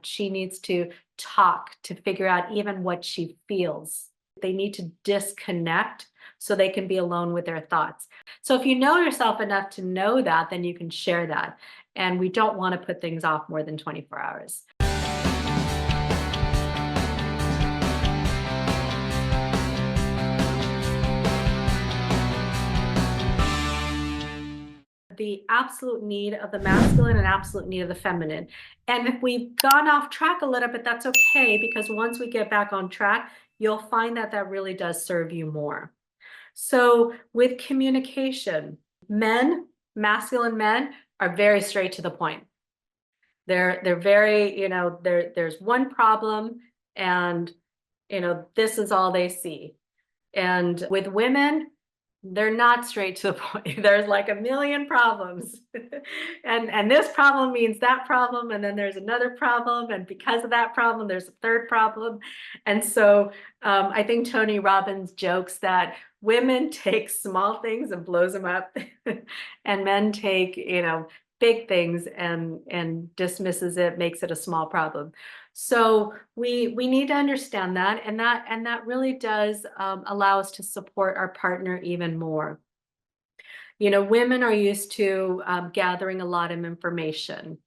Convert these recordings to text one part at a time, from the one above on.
She needs to talk to figure out even what she feels. They need to disconnect so they can be alone with their thoughts. So if you know yourself enough to know that, then you can share that. And we don't want to put things off more than 24 hours. The absolute need of the masculine and absolute need of the feminine. And if we've gone off track a little bit, that's okay, because once we get back on track, you'll find that that really does serve you more. So with communication, masculine men are very straight to the point. They're very, there's one problem and, this is all they see. And with women, they're not straight to the point. There's like a million problems. and this problem means that problem, and then there's another problem, and because of that problem there's a third problem. And so I think Tony Robbins jokes that women take small things and blows them up and men take big things and dismisses it, makes it a small problem. So we need to understand that, and that really does allow us to support our partner even more. Women are used to gathering a lot of information.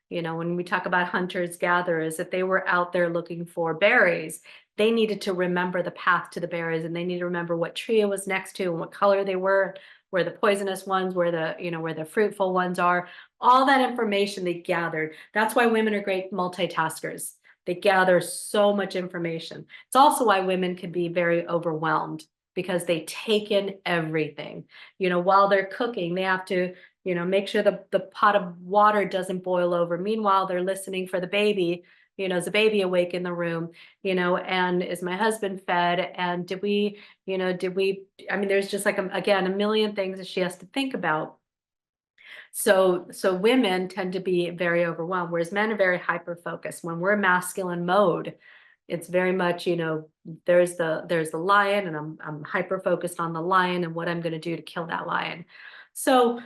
When we talk about hunters gatherers, if they were out there looking for berries, they needed to remember the path to the berries, and they need to remember what tree it was next to and what color they were, where the poisonous ones, where the fruitful ones are. All that information they gathered. That's why women are great multitaskers. They gather so much information. It's also why women can be very overwhelmed, because they take in everything. While they're cooking, they have to, make sure the pot of water doesn't boil over. Meanwhile, they're listening for the baby. Is the baby awake in the room? And is my husband fed? And did we, I mean, there's just like, again, a million things that she has to think about. So women tend to be very overwhelmed, whereas men are very hyper focused. When we're masculine mode, it's very much, there's the lion, and I'm hyper focused on the lion and what I'm going to do to kill that lion. So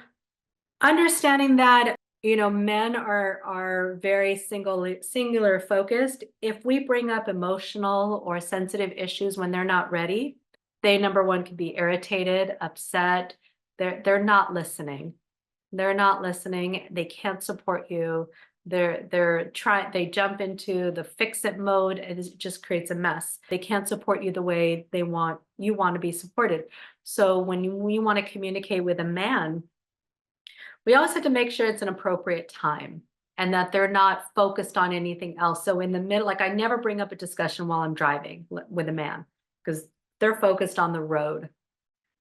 understanding that, men are very singular focused. If we bring up emotional or sensitive issues when they're not ready, they, number one, can be irritated, upset. They're not listening. They're not listening. They can't support you. They jump into the fix it mode, and it just creates a mess. They can't support you the way you want to be supported. So when we want to communicate with a man, we always have to make sure it's an appropriate time and that they're not focused on anything else. So in the middle, like I never bring up a discussion while I'm driving with a man, because they're focused on the road.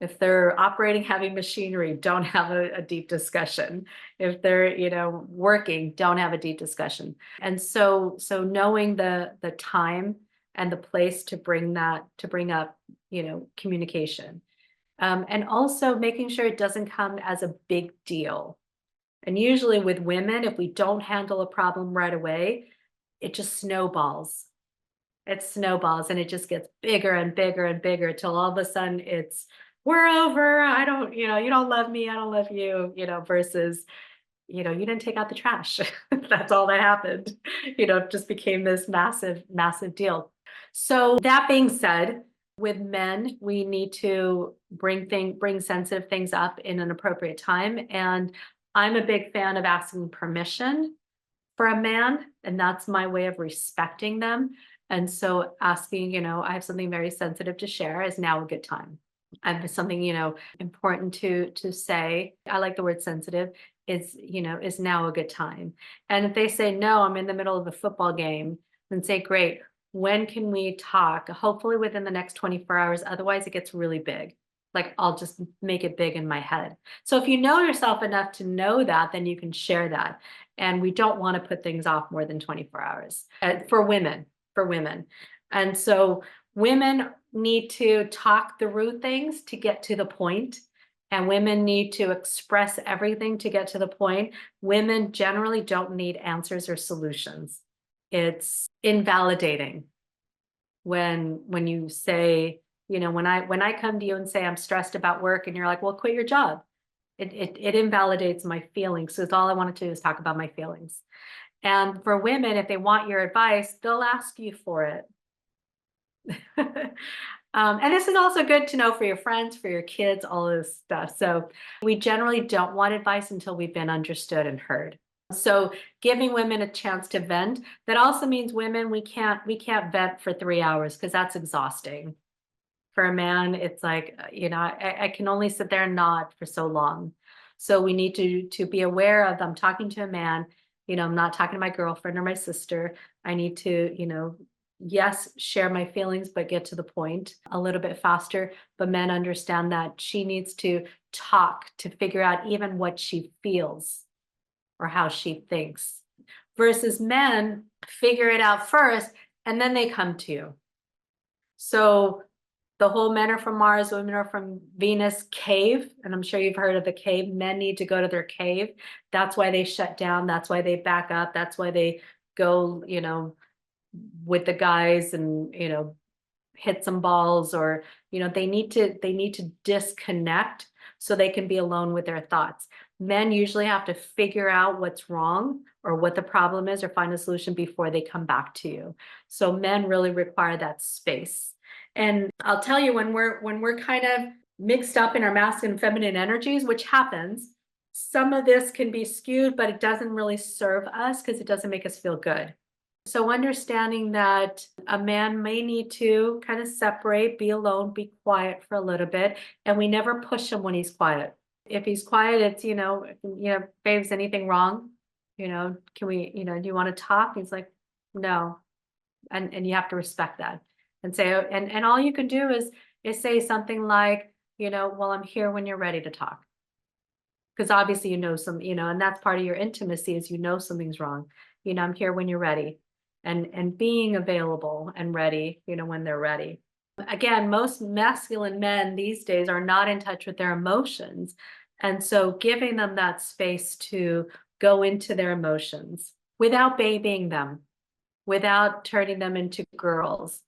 If they're operating heavy machinery, don't have a deep discussion. If they're, working, don't have a deep discussion. And so knowing the time and the place to bring up, communication. And also making sure it doesn't come as a big deal. And usually with women, if we don't handle a problem right away, it just snowballs. It snowballs and it just gets bigger and bigger and bigger till all of a sudden it's, we're over. I don't, you don't love me. I don't love you, versus, you didn't take out the trash. That's all that happened. It just became this massive, massive deal. So that being said, with men, we need to bring sensitive things up in an appropriate time. And I'm a big fan of asking permission for a man, and that's my way of respecting them. And so asking, I have something very sensitive to share, is now a good time. I have something, important to say. I like the word sensitive. Is now a good time. And if they say, no, I'm in the middle of a football game, then say, great, when can we talk? Hopefully within the next 24 hours. Otherwise it gets really big. Like I'll just make it big in my head. So if you know yourself enough to know that, then you can share that. And we don't want to put things off more than 24 hours for women. And so women need to talk through things to get to the point, and women need to express everything to get to the point. Women generally don't need answers or solutions. It's invalidating when you say, when I come to you and say I'm stressed about work, and you're like, well, quit your job. It invalidates my feelings. So all I wanted to do is talk about my feelings. And for women, if they want your advice, they'll ask you for it. And this is also good to know for your friends, for your kids, all of this stuff. So we generally don't want advice until we've been understood and heard. So giving women a chance to vent, that also means women, we can't vent for 3 hours because that's exhausting. For a man, it's like, I can only sit there and nod for so long. So we need to be aware of, I'm talking to a man, I'm not talking to my girlfriend or my sister. I need to, yes, share my feelings, but get to the point a little bit faster. But men understand that she needs to talk to figure out even what she feels or how she thinks, versus men figure it out first and then they come to you. So the whole men are from Mars, women are from Venus cave. And I'm sure you've heard of the cave. Men need to go to their cave. That's why they shut down. That's why they back up. That's why they go, with the guys and, hit some balls, or, they need to disconnect so they can be alone with their thoughts. Men usually have to figure out what's wrong or what the problem is or find a solution before they come back to you. So men really require that space. And I'll tell you, when we're kind of mixed up in our masculine and feminine energies, which happens, some of this can be skewed, but it doesn't really serve us because it doesn't make us feel good. So understanding that a man may need to kind of separate, be alone, be quiet for a little bit, and we never push him when he's quiet. If he's quiet, it's, babes, anything wrong? Can we, do you want to talk? He's like, no. And you have to respect that and say, and all you can do is say something like, well, I'm here when you're ready to talk. Because obviously, and that's part of your intimacy is, something's wrong. I'm here when you're ready, and being available and ready, when they're ready. Again, most masculine men these days are not in touch with their emotions. And so giving them that space to go into their emotions without babying them, without turning them into girls.